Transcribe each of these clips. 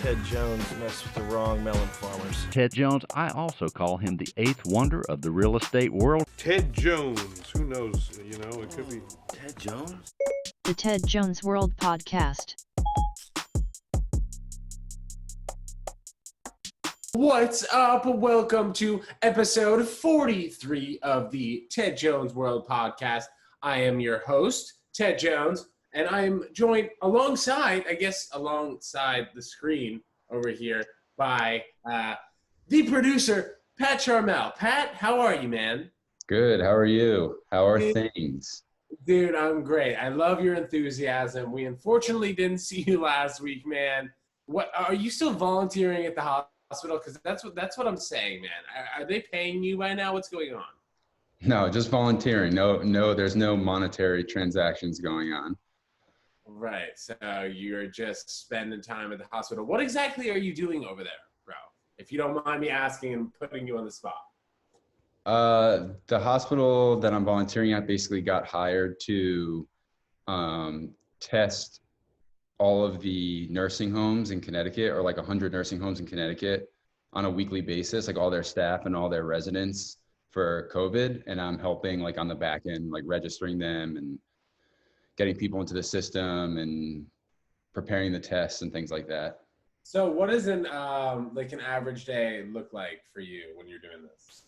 Ted Jones messed with the wrong melon farmers. Ted Jones, I also call him the eighth wonder of the real estate world. Ted Jones, who knows, it could be. Ted Jones? The Ted Jones World Podcast. What's up? Welcome to episode 43 of the Ted Jones World Podcast. I am your host, Ted Jones, and I'm joined alongside the screen over here by the producer, Pat Charmel. Pat, how are you, man? Good. How are you? How are things? Dude, I'm great. I love your enthusiasm. We unfortunately didn't see you last week, man. What are you still volunteering at the hospital? Because that's what I'm saying, man. Are they paying you by now? What's going on? No, just volunteering. No, there's no monetary transactions going on. Right. So you're just spending time at the hospital. What exactly are you doing over there, bro? If you don't mind me asking and putting you on the spot. The hospital that I'm volunteering at basically got hired to test all of the nursing homes in Connecticut, or like 100 nursing homes in Connecticut on a weekly basis, like all their staff and all their residents for COVID. And I'm helping like on the back end, like registering them and getting people into the system and preparing the tests and things like that. So what does an average day look like for you when you're doing this?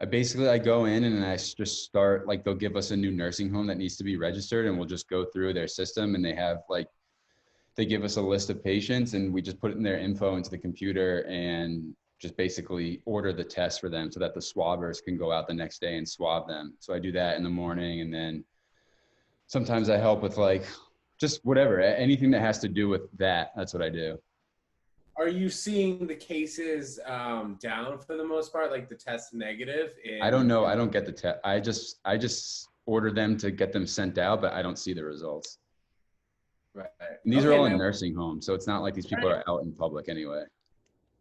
I go in and I just start, like, they'll give us a new nursing home that needs to be registered, and we'll just go through their system, and they give us a list of patients, and we just put in their info into the computer and just basically order the test for them so that the swabbers can go out the next day and swab them. So I do that in the morning, and then sometimes I help with just whatever, anything that has to do with that. That's what I do. Are you seeing the cases down for the most part, like the test negative? I don't know. I don't get the test. I just order them to get them sent out, but I don't see the results. Right. And these are all in nursing homes, so it's not like these people are out in public anyway.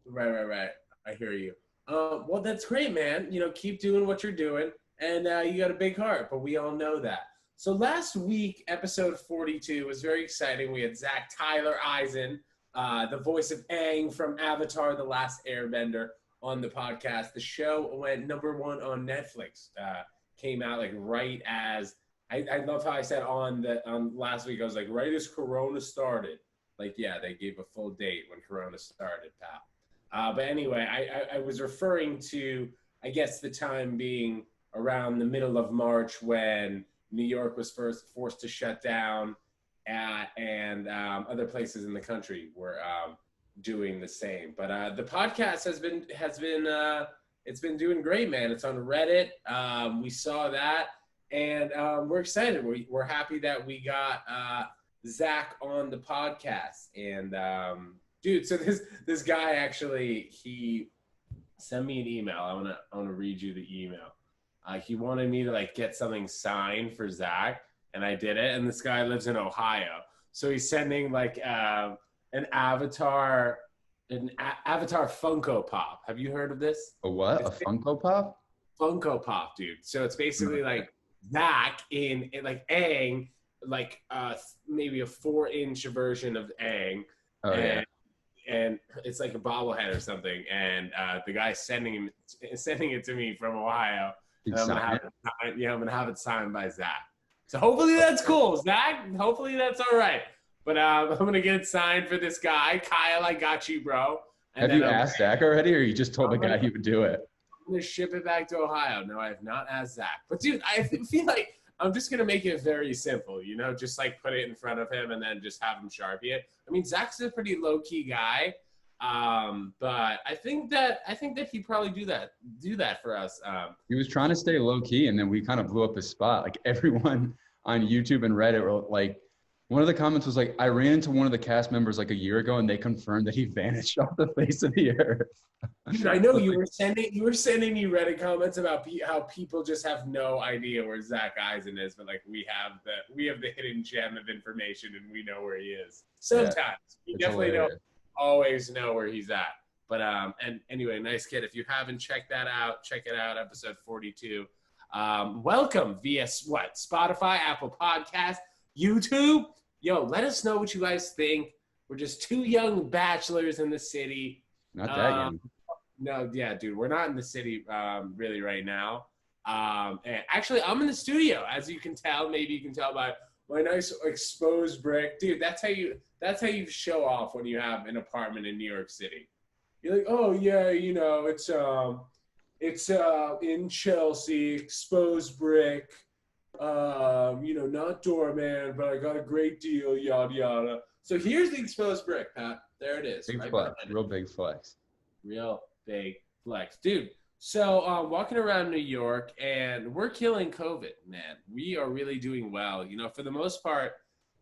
Right. I hear you. Well, that's great, man. Keep doing what you're doing, and you got a big heart, but we all know that. So last week, episode 42 was very exciting. We had Zach Tyler Eisen, the voice of Aang from Avatar: The Last Airbender, on the podcast. The show went #1 on Netflix. Came out right as I love how I said on last week. I was like, right as Corona started. They gave a full date when Corona started, pal. But anyway, I was referring to, I guess, the time being around the middle of March when New York was first forced to shut down, and other places in the country were doing the same. But the podcast has been it's been doing great, man. It's on Reddit. We saw that, and we're excited. We're happy that we got Zach on the podcast. And dude, so this guy actually, he sent me an email. I wanna read you the email. He wanted me to get something signed for Zach, and I did it. And this guy lives in Ohio, so he's sending an Avatar Funko Pop. Have you heard of this? A what? A Funko Pop? Funko Pop, dude. So it's basically Zach in Aang, maybe a 4-inch version of Aang. Oh, yeah. And it's like a bobblehead or something. And the guy's sending it to me from Ohio. And I'm gonna have it signed by Zach. So hopefully that's cool, Zach. Hopefully that's all right. But I'm gonna get it signed for this guy, Kyle. I got you, bro. And have you asked Zach already, or you just told the guy he would do it? I'm gonna ship it back to Ohio. No, I have not asked Zach. But dude, I feel like I'm just gonna make it very simple. Just put it in front of him and then just have him Sharpie it. I mean, Zach's a pretty low key guy. But I think that he'd probably do that for us. He was trying to stay low key, and then we kind of blew up his spot. Everyone on YouTube and Reddit were one of the comments was I ran into one of the cast members a year ago, and they confirmed that he vanished off the face of the earth. Dude, I know you were sending me Reddit comments about how people just have no idea where Zach Eisen is, but we have the hidden gem of information, and we know where he is. Sometimes we definitely don't always know where he's at. But and anyway, nice kid. If you haven't checked that out, check it out. Episode 42. Welcome via Spotify, Apple Podcast, YouTube. Yo, let us know what you guys think. We're just two young bachelors in the city. Not that young. No, yeah, dude, we're not in the city really right now. And actually, I'm in the studio, as you can tell. Maybe you can tell by my nice exposed brick, dude. That's how you show off when you have an apartment in New York City. You're like, oh yeah, you know, it's in Chelsea, exposed brick. You know, not doorman, but I got a great deal, yada yada. So here's the exposed brick, Pat. There it is. Big right flex, behind it. real big flex. Real big flex, dude. So walking around New York, and we're killing COVID, man. We are really doing well. You know, for the most part,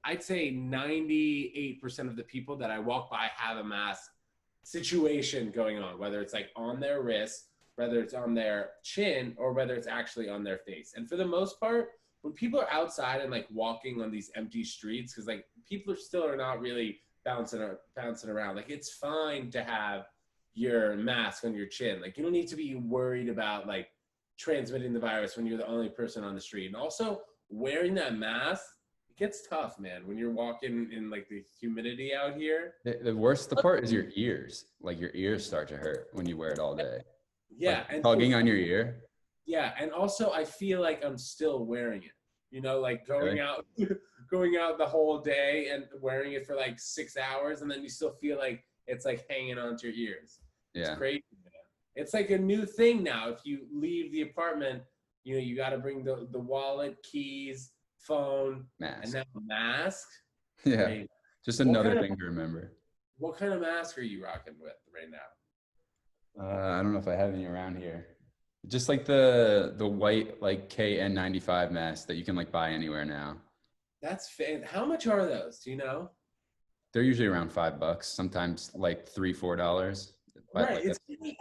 I'd say 98% of the people that I walk by have a mask situation going on, whether it's like on their wrist, whether it's on their chin, or whether it's actually on their face. And for the most part, when people are outside and like walking on these empty streets, because like people are not really bouncing around. Like it's fine to have your mask on your chin. Like you don't need to be worried about like transmitting the virus when you're the only person on the street. And also wearing that mask, it gets tough, man, when you're walking in like the humidity out here. The worst part is your ears. Like your ears start to hurt when you wear it all day. Yeah. Like and tugging on your ear. Yeah. And also I feel like I'm still wearing it, you know, like going out the whole day and wearing it for like 6 hours. And then you still feel like it's like hanging onto your ears. It's crazy, man. It's like a new thing now. If you leave the apartment, you know, you got to bring the wallet, keys, phone, Mask. and now a mask. Yeah. Right? Just another thing to remember. What kind of mask are you rocking with right now? I don't know if I have any around here. Just like the white like KN95 mask that you can like buy anywhere now. That's how much are those? Do you know? They're usually around $5, sometimes like $3-4. Right.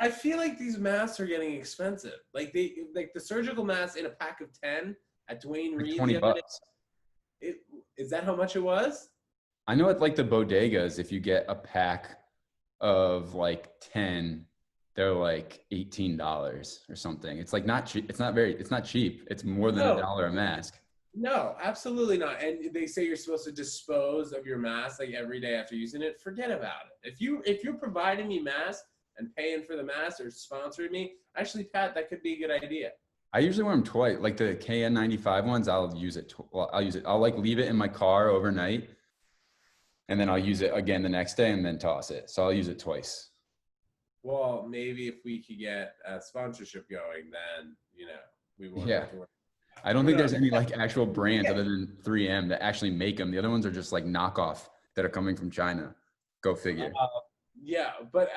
I feel like these masks are getting expensive. Like the surgical mask in a pack of 10 at Dwayne Reed. $20. Is that how much it was? I know at like the bodegas, if you get a pack of like 10, they're like $18 or something. It's like not cheap. It's not cheap. It's more than $1 a mask. No, absolutely not. And they say you're supposed to dispose of your mask like every day after using it. Forget about it. If you're providing me masks and paying for the mask or sponsoring me, actually, Pat, that could be a good idea. I usually wear them twice. Like the KN95 ones, I'll use it. I'll like leave it in my car overnight, and then I'll use it again the next day and then toss it. So I'll use it twice. Well, maybe if we could get a sponsorship going, then, you know, we won't have to work. I don't think there's any like actual brands other than 3M that actually make them. The other ones are just like knockoff that are coming from China. Go figure. Yeah, but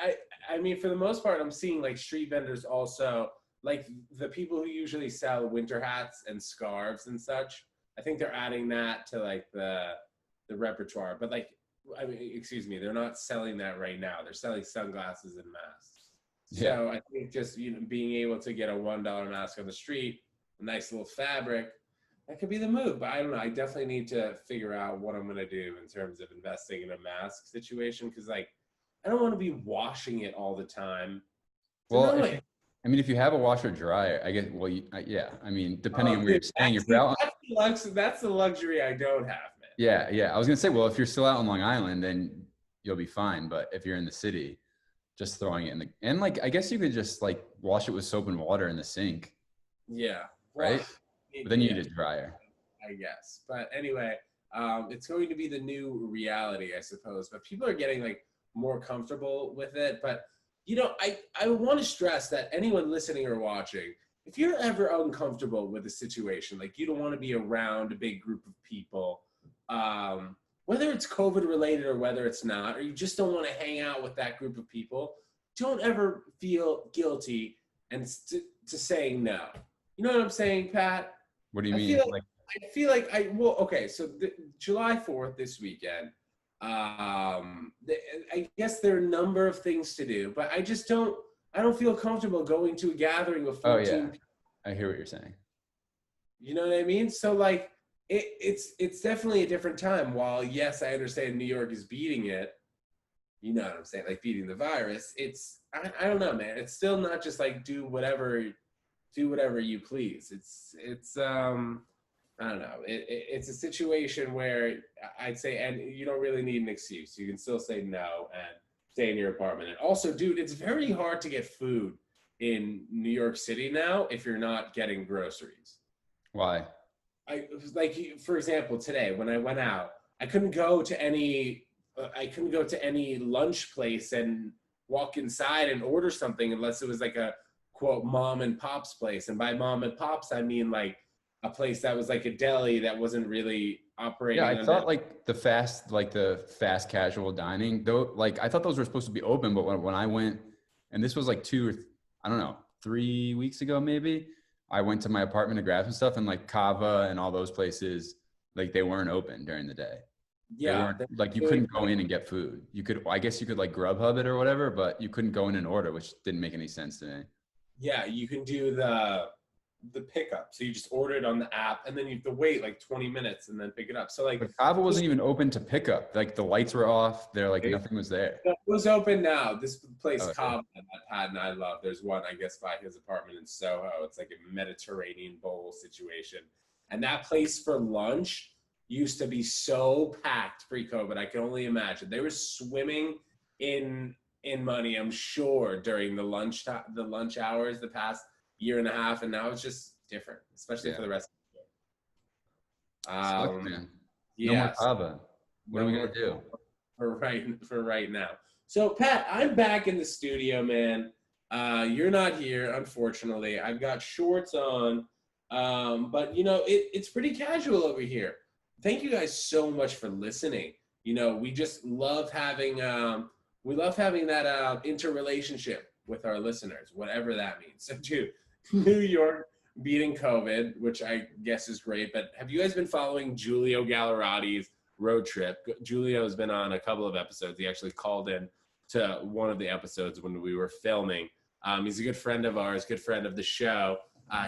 I mean, for the most part, I'm seeing like street vendors also, like the people who usually sell winter hats and scarves and such. I think they're adding that to like the repertoire. But like, I mean, excuse me, they're not selling that right now. They're selling sunglasses and masks. Yeah. So I think just, you know, being able to get a $1 mask on the street, a nice little fabric, that could be the move. But I don't know. I definitely need to figure out what I'm going to do in terms of investing in a mask situation. Cause like, I don't want to be washing it all the time. Well, if you have a washer dryer, I guess, well, yeah. I mean, depending on where you're staying, if you're out. That's the luxury I don't have, man. Yeah. I was going to say, well, if you're still out on Long Island, then you'll be fine. But if you're in the city, just throwing it and like, I guess you could just like wash it with soap and water in the sink. Yeah. Right. But then you need a dryer. I guess. But anyway, it's going to be the new reality, I suppose. But people are getting like more comfortable with it. But, you know, I want to stress that anyone listening or watching, if you're ever uncomfortable with a situation, like you don't want to be around a big group of people, whether it's COVID related or whether it's not, or you just don't want to hang out with that group of people, don't ever feel guilty and to saying no. You know what I'm saying, Pat? What do you mean? So July 4th this weekend, I guess there are a number of things to do, but I don't feel comfortable going to a gathering with 14 people. I hear what you're saying. You know what I mean? So like, it's definitely a different time. While yes, I understand New York is beating it, you know what I'm saying? Like beating the virus. I don't know, man. It's still not just like do whatever you please. I don't know. It's a situation where I'd say, and you don't really need an excuse. You can still say no and stay in your apartment. And also, dude, it's very hard to get food in New York City now if you're not getting groceries. Why? Like, for example, today when I went out, I couldn't go to any. I couldn't go to any lunch place and walk inside and order something unless it was like a quote mom and pop's place. And by mom and pop's, I mean like a place that was like a deli that wasn't really operating. Yeah, I thought like the fast casual dining, though, like I thought those were supposed to be open, but when I went, and this was like I don't know, 3 weeks ago maybe, I went to my apartment to grab some stuff, and like Kava and all those places, like they weren't open during the day. Yeah, Like you couldn't go in and get food. I guess you could like Grubhub it or whatever, but you couldn't go in and order, which didn't make any sense to me. yeah, you can do the pickup. So you just order it on the app, and then you have to wait like 20 minutes and then pick it up. So like, But Kava wasn't even open to pickup. Like the lights were off. They're like nothing was there. it was open now. This place, Oh, okay. Cobb, that Pat and I love. There's one, I guess, by his apartment in Soho. It's like a Mediterranean bowl situation, and that place for lunch used to be so packed pre-COVID. I can only imagine they were swimming in money. I'm sure during the lunch hours the past year and a half, and now it's just different, especially for the rest of the year. Sucks, man. No Yeah. more Kava. What are we gonna do? For right now? So Pat, I'm back in the studio, man. You're not here, unfortunately. I've got shorts on, but you know it's pretty casual over here. Thank you guys so much for listening. You know, we just love having that interrelationship with our listeners, whatever that means. So, dude, New York beating COVID, which I guess is great. But have you guys been following Giulio Gallerati's road trip? Giulio has been on a couple of episodes. He actually called in to one of the episodes when we were filming. He's a good friend of ours, good friend of the show.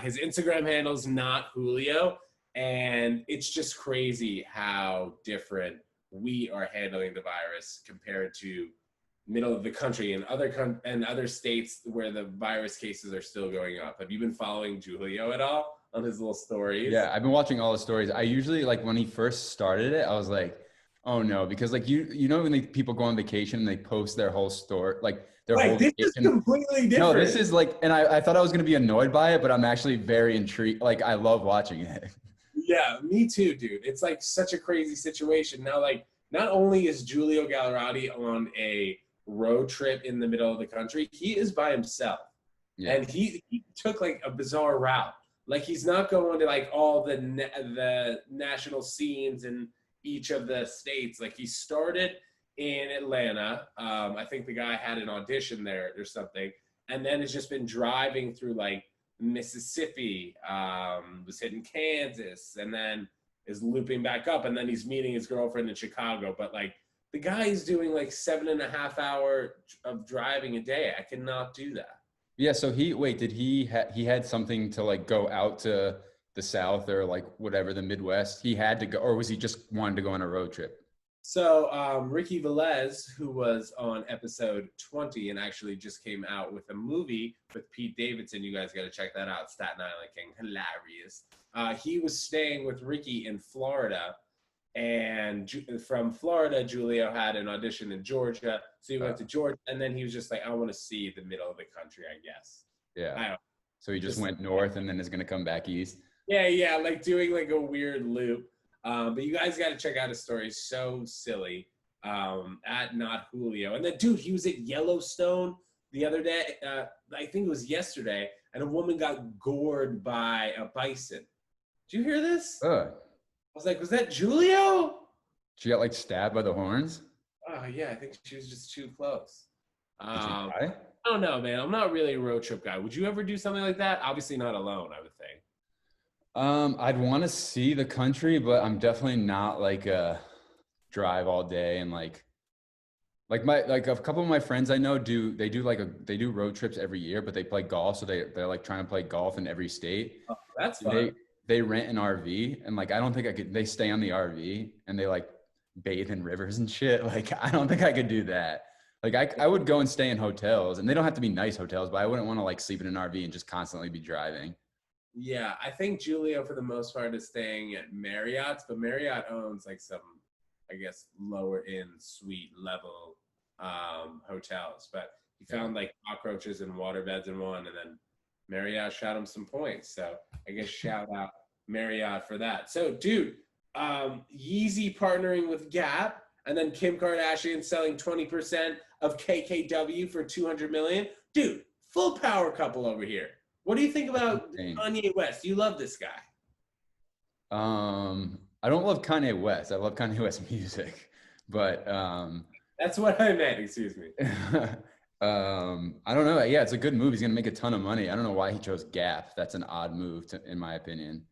His Instagram handle is not Julio, and it's just crazy how different we are handling the virus compared to middle of the country and other states where the virus cases are still going up. Have you been following Julio at all on his little stories? Yeah, I've been watching all the stories. I usually like when he first started it, I was like, oh no, because like you know when like, people go on vacation and they post their whole story, like their whole this vacation. is completely different. No, this is like, and I thought I was gonna be annoyed by it, but I'm actually very intrigued. Like I love watching it. Yeah, me too, dude. It's like such a crazy situation. Now, like, not only is Giulio Gallerati on a road trip in the middle of the country, he is by himself. Yeah. And he took like a bizarre route. Like he's not going to like all the national scenes in each of the states. Like he started in Atlanta. I think the guy had an audition there or something. And then has just been driving through like Mississippi, was hitting Kansas, and then is looping back up. And then he's meeting his girlfriend in Chicago. But like the guy is doing like 7.5 hours of driving a day. I cannot do that. Yeah. So he had something to like go out to the South or like whatever, the Midwest. He had to go, or was he just wanted to go on a road trip? So Ricky Velez, who was on episode 20 and actually just came out with a movie with Pete Davidson, you guys got to check that out, Staten Island King, hilarious. He was staying with Ricky in Florida, and from Florida, Julio had an audition in Georgia, so he went to Georgia, and then he was just like, I want to see the middle of the country, I guess. Yeah. So he just went north and then is going to come back east. Yeah, like doing like a weird loop. But you guys got to check out his story. So silly. At Not Julio. And then, dude, he was at Yellowstone the other day. I think it was yesterday. And a woman got gored by a bison. Did you hear this? I was like, was that Julio? She got like stabbed by the horns? Oh, yeah. I think she was just too close. Did she die? I don't know, man. I'm not really a road trip guy. Would you ever do something like that? Obviously not alone, I would think. I'd want to see the country, but I'm definitely not like a drive all day and like a couple of my friends I know do road trips every year, but they play golf, so they're like trying to play golf in every state. Oh, that's fun. They rent an RV, and like I don't think I could. They stay on the RV and they like bathe in rivers and shit. Like I don't think I could do that. Like I would go and stay in hotels, and they don't have to be nice hotels, but I wouldn't want to like sleep in an RV and just constantly be driving. Yeah, I think Julio for the most part is staying at Marriott's, but Marriott owns like some, I guess, lower end suite level hotels. But he found like cockroaches and water beds in one, and then Marriott shot him some points. So I guess shout out Marriott for that. So dude, Yeezy partnering with Gap, and then Kim Kardashian selling 20% of KKW for 200 million. Dude, full power couple over here. What do you think about Kanye West? You love this guy. I don't love Kanye West. I love Kanye West music, but that's what I meant. Excuse me. I don't know. Yeah, it's a good move. He's gonna make a ton of money. I don't know why he chose Gap. That's an odd move, in my opinion.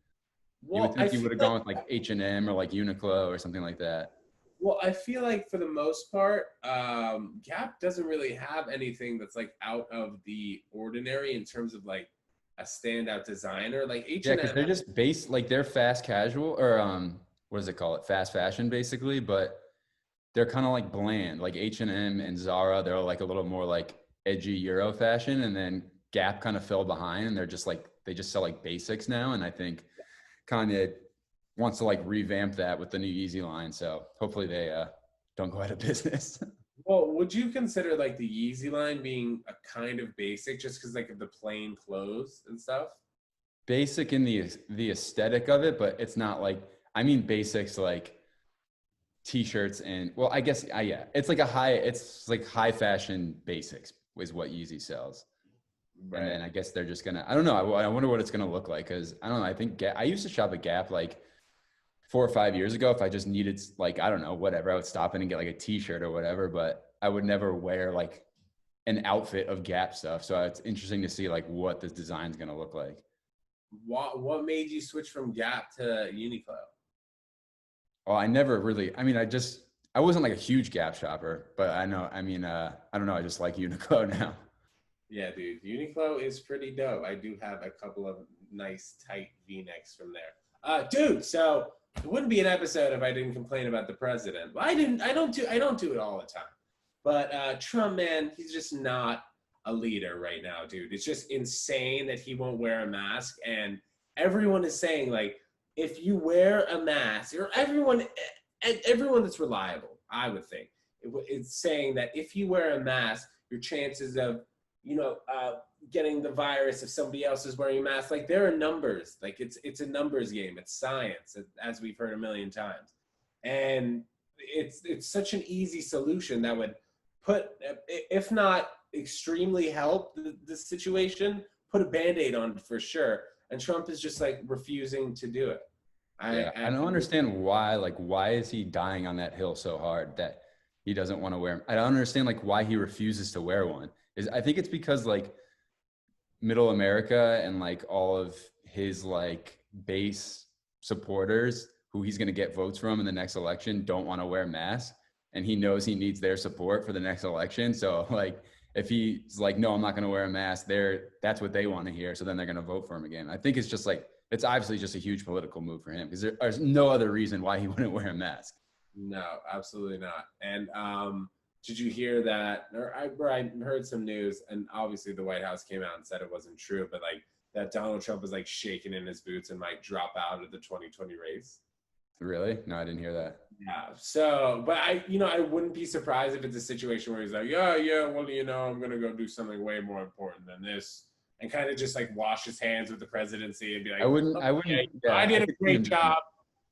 Well, you would think he would have gone with like H&M or like Uniqlo or something like that. Well, I feel like for the most part, Gap doesn't really have anything that's like out of the ordinary in terms of like a standout designer. Like H&M. Yeah, because they're just based, like they're fast casual or what does it call it? Fast fashion basically, but they're kind of like bland. Like H&M and Zara, they're like a little more like edgy Euro fashion, and then Gap kind of fell behind, and they're just like they just sell like basics now. And I think Kanye wants to like revamp that with the new Yeezy line. So hopefully they don't go out of business. Well, would you consider like the Yeezy line being a kind of basic just because like of the plain clothes and stuff? Basic in the aesthetic of it, but it's not like, I mean basics like t-shirts and, well, I guess yeah, it's like high fashion basics is what Yeezy sells. Right. And then I guess they're just gonna, I don't know, I wonder what it's gonna look like, because I don't know, I think I used to shop at Gap like 4 or 5 years ago. If I just needed like, I don't know, whatever, I would stop in and get like a t-shirt or whatever, but I would never wear like an outfit of Gap stuff. So it's interesting to see like what this design's gonna look like. What made you switch from Gap to Uniqlo? Well, I never really, I mean, I wasn't like a huge Gap shopper, but I know, I mean, I don't know, I just like Uniqlo now. Yeah, dude, Uniqlo is pretty dope. I do have a couple of nice tight V-necks from there. Dude, so it wouldn't be an episode if I didn't complain about the president. Well, I don't do it all the time. But Trump, man, he's just not a leader right now, dude. It's just insane that he won't wear a mask, and everyone is saying like, if you wear a mask, or everyone that's reliable, I would think, it's saying that if you wear a mask, your chances of getting the virus if somebody else is wearing a mask, like there are numbers, like it's a numbers game, it's science, as we've heard a million times, and it's such an easy solution that would put, if not extremely help the situation, put a Band-Aid on it for sure. And Trump is just like refusing to do it. I don't understand why. Like, why is he dying on that hill so hard that he doesn't want to wear? I don't understand like why he refuses to wear one. I think it's because like middle America and like all of his like base supporters who he's going to get votes from in the next election don't want to wear masks, and he knows he needs their support for the next election. So like if he's like, no, I'm not going to wear a mask, that's what they want to hear. So then they're going to vote for him again. I think it's just like, it's obviously just a huge political move for him, because there's no other reason why he wouldn't wear a mask. No, absolutely not. And did you hear that? Or I heard some news, and obviously the White House came out and said it wasn't true, but like that Donald Trump was like shaking in his boots and might drop out of the 2020 race. Really? No, I didn't hear that. Yeah. So, but I wouldn't be surprised if it's a situation where he's like, yeah, well, I'm going to go do something way more important than this, and kind of just like wash his hands with the presidency and be like, I wouldn't. Yeah, I did a great job.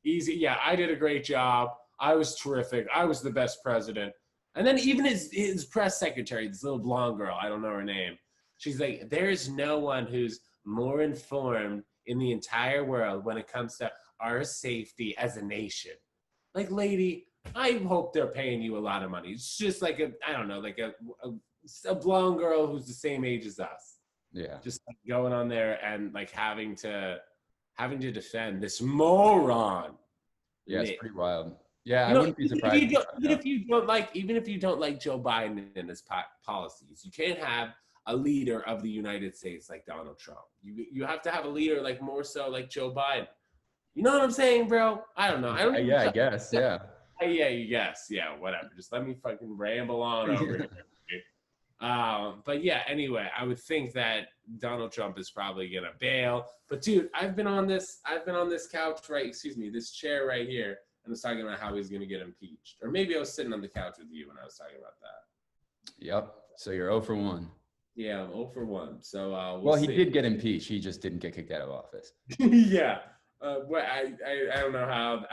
Easy. Yeah, I did a great job. I was terrific. I was the best president. And then even his press secretary, this little blonde girl, I don't know her name, she's like, there's no one who's more informed in the entire world when it comes to our safety as a nation. Like, lady, I hope they're paying you a lot of money. It's just like a blonde girl who's the same age as us. Yeah. Just like going on there and like having to defend this moron. Yeah, it's pretty wild. Yeah, I wouldn't be surprised. Even if you don't like Joe Biden and his policies, you can't have a leader of the United States like Donald Trump. You have to have a leader like more so like Joe Biden. You know what I'm saying, bro? I don't know. I guess. Yeah. Yeah, you guess. Yeah, whatever. Just let me fucking ramble on over here. But yeah, anyway, I would think that Donald Trump is probably gonna bail. But dude, I've been on this couch, right? Excuse me, this chair right here, and was talking about how he's gonna get impeached. Or maybe I was sitting on the couch with you when I was talking about that. Yep. So you're 0 for 1. Yeah, I'm 0 for 1. So Well, see. he did get impeached. He just didn't get kicked out of office. Yeah. But I don't know how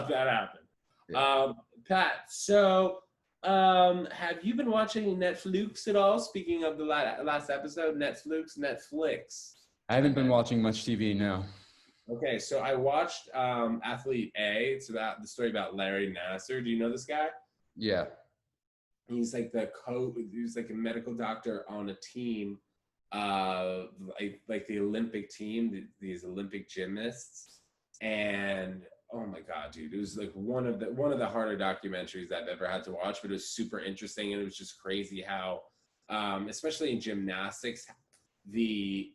that happened. Yeah. Pat, so have you been watching Netflix at all? Speaking of the last episode, Netflix. I haven't been watching much TV, no. Okay, so I watched Athlete A. It's about the story about Larry Nasser. Do you know this guy? Yeah. He's like he's like a medical doctor on a team, like the Olympic team, these Olympic gymnasts. And oh my God, dude, it was like one of the harder documentaries I've ever had to watch, but it was super interesting. And it was just crazy how, especially in gymnastics, the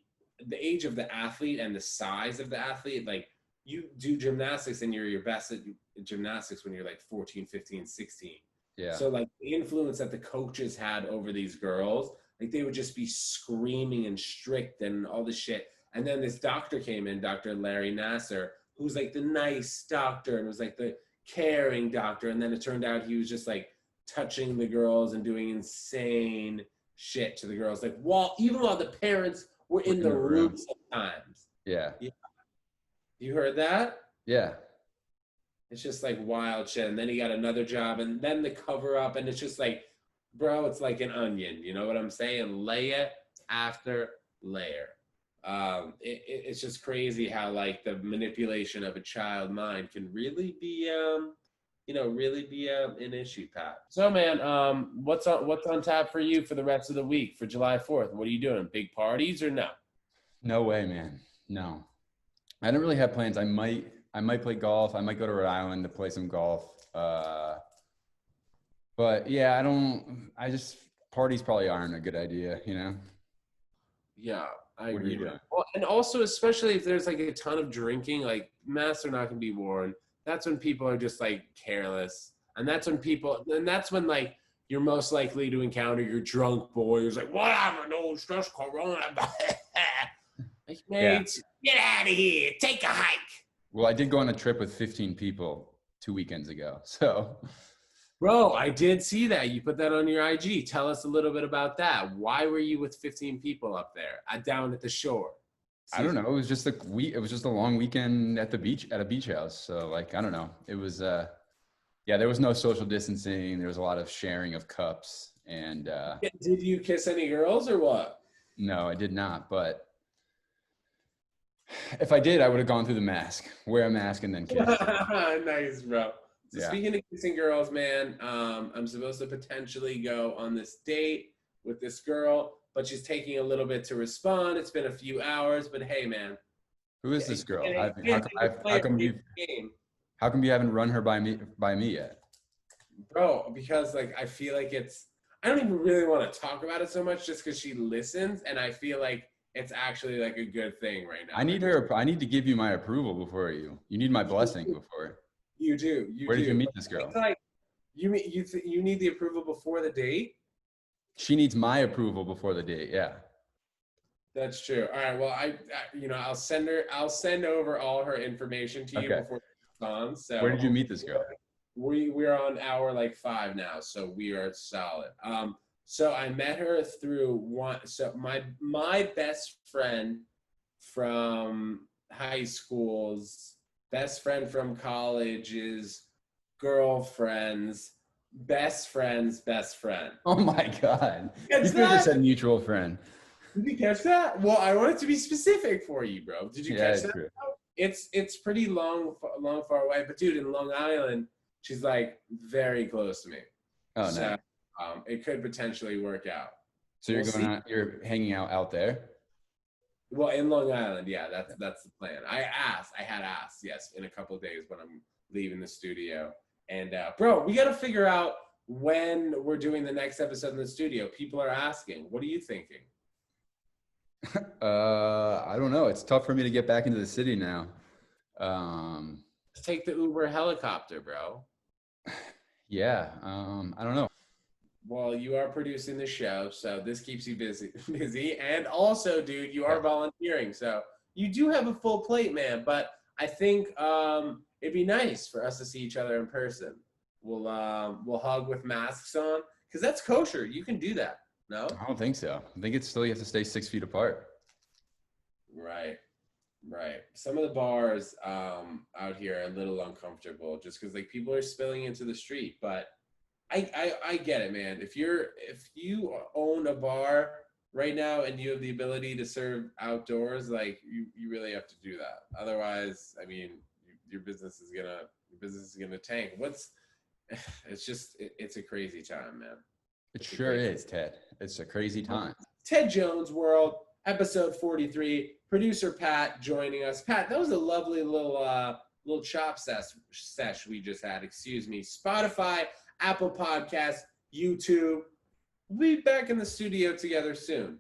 age of the athlete and the size of the athlete, like you do gymnastics and you're your best at gymnastics when you're like 14, 15, 16. Yeah. So like the influence that the coaches had over these girls, like they would just be screaming and strict and all this shit. And then this doctor came in, Dr. Larry Nasser, who's like the nice doctor and was like the caring doctor. And then it turned out he was just like touching the girls and doing insane shit to the girls. Like even while the parents were in the room sometimes. Yeah. You heard that? Yeah. It's just like wild shit. And then he got another job and then the cover up. And it's just like, bro, it's like an onion. You know what I'm saying? Layer after layer. It's just crazy how like the manipulation of a child mind can really be, an issue, Pat. So man, what's on tap for you for the rest of the week for July 4th? What are you doing? Big parties or no? No way, man. No. I don't really have plans. I might play golf. I might go to Rhode Island to play some golf. But yeah, parties probably aren't a good idea, you know? Yeah, I What are agree. you doing? Well, and also, especially if there's like a ton of drinking, like masks are not going to be worn. That's when people are just like careless. And that's when like you're most likely to encounter your drunk boy who's like, whatever, no, it's just Corona. Like, mates, Get out of here. Take a hike. Well, I did go on a trip with 15 people 2 weekends ago. So, Bro, I did see that. You put that on your IG. Tell us a little bit about that. Why were you with 15 people up there, down at the shore? I don't know. It was just a long weekend at a beach house. So like, I don't know. It was, there was no social distancing. There was a lot of sharing of cups and, Did you kiss any girls or what? no, I did not. But if I did, I would have gone through the mask, wear a mask and then kiss. Nice, bro. So Yeah. speaking of kissing girls, man, I'm supposed to potentially go on this date with this girl, but she's taking a little bit to respond. It's been a few hours, but hey, man. Who is this girl? How How come you haven't run her by me yet? Bro, because like I feel like I don't even really want to talk about it so much just because she listens, and I feel like it's actually like a good thing right now. I need to give you my approval before you need my blessing before. You do. Where did you meet this girl? It's like you need the approval before the date. She needs my approval before the date. Yeah. That's true. All right. Well, I'll send over all her information to you before she responds. So where did you meet this girl? We're on hour like 5 now, so we are solid. So I met her through my best friend from high school's best friend from college's girlfriend's best friend's best friend. Oh my God. You Catch could have just that? said mutual friend. Did you catch that? Well, I wanted to be specific for you, bro. Did you catch that? True. It's pretty long, far away. But dude, in Long Island, she's like very close to me. Oh, So, no. it could potentially work out. So you're hanging out there? Well, in Long Island, yeah, that's the plan. I had asked, yes, in a couple of days when I'm leaving the studio. And bro, we got to figure out when we're doing the next episode in the studio. People are asking, what are you thinking? I don't know. It's tough for me to get back into the city now. Let's take the Uber helicopter, bro. Yeah. I don't know. Well, you are producing the show, so this keeps you busy. And also, dude, you are volunteering, so you do have a full plate, man. But I think it'd be nice for us to see each other in person. We'll hug with masks on, because that's kosher. You can do that. No? I don't think so. I think it's still you have to stay 6 feet apart. Right. Right. Some of the bars out here are a little uncomfortable just because like people are spilling into the street, but I get it, man. If you own a bar right now and you have the ability to serve outdoors, like you really have to do that. Otherwise, I mean, your business is gonna tank. It's a crazy time, man. It sure is, Ted. It's a crazy time. Ted Jones World, episode 43. Producer Pat joining us. Pat, that was a lovely little chop sesh we just had. Excuse me. Spotify, Apple Podcasts, YouTube. We'll be back in the studio together soon.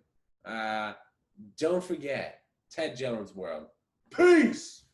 Don't forget, Ted Jones World. Peace!